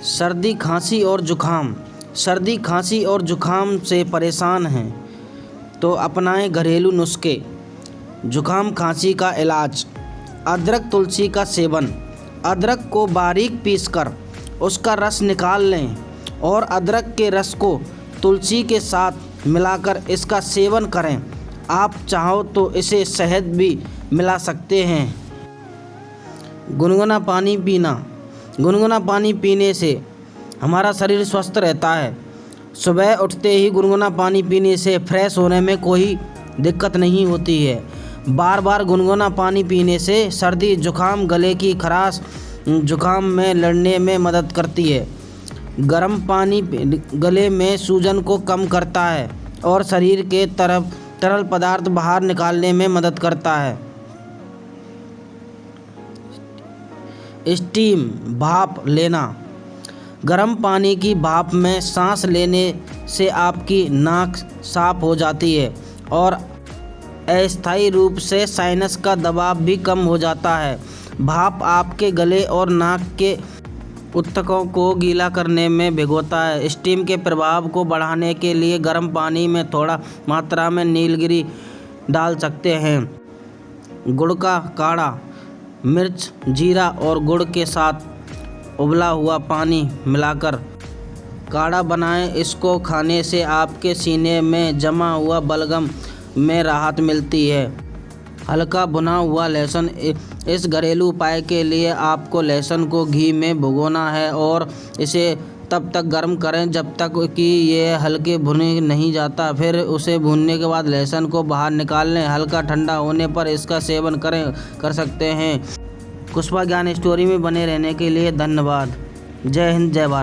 सर्दी खांसी और जुखाम। सर्दी खांसी और जुखाम से परेशान हैं तो अपनाएं घरेलू नुस्खे। जुखाम खांसी का इलाज। अदरक तुलसी का सेवन। अदरक को बारीक पीसकर उसका रस निकाल लें और अदरक के रस को तुलसी के साथ मिलाकर इसका सेवन करें। आप चाहो तो इसे शहद भी मिला सकते हैं। गुनगुना पानी पीना। गुनगुना पानी पीने से हमारा शरीर स्वस्थ रहता है। सुबह उठते ही गुनगुना पानी पीने से फ्रेश होने में कोई दिक्कत नहीं होती है। बार बार गुनगुना पानी पीने से सर्दी जुखाम गले की खराश जुखाम में लड़ने में मदद करती है। गर्म पानी गले में सूजन को कम करता है और शरीर के तरल पदार्थ बाहर निकालने में मदद करता है। स्टीम भाप लेना। गर्म पानी की भाप में सांस लेने से आपकी नाक साफ हो जाती है और अस्थायी रूप से साइनस का दबाव भी कम हो जाता है। भाप आपके गले और नाक के ऊतकों को गीला करने में भिगोता है। स्टीम के प्रभाव को बढ़ाने के लिए गर्म पानी में थोड़ा मात्रा में नीलगिरी डाल सकते हैं। गुड़ का काढ़ा। मिर्च, जीरा और गुड़ के साथ उबला हुआ पानी मिलाकर काढ़ा बनाएं। इसको खाने से आपके सीने में जमा हुआ बलगम में राहत मिलती है। हल्का भुना हुआ लहसुन। इस घरेलू उपाय के लिए आपको लहसुन को घी में भिगोना है और इसे तब तक गर्म करें जब तक कि यह हल्के भुने नहीं जाता। फिर उसे भूनने के बाद लहसुन को बाहर निकाल लें। हल्का ठंडा होने पर इसका सेवन कर सकते हैं। कुशवा ज्ञान स्टोरी में बने रहने के लिए धन्यवाद। जय हिंद, जय भारत।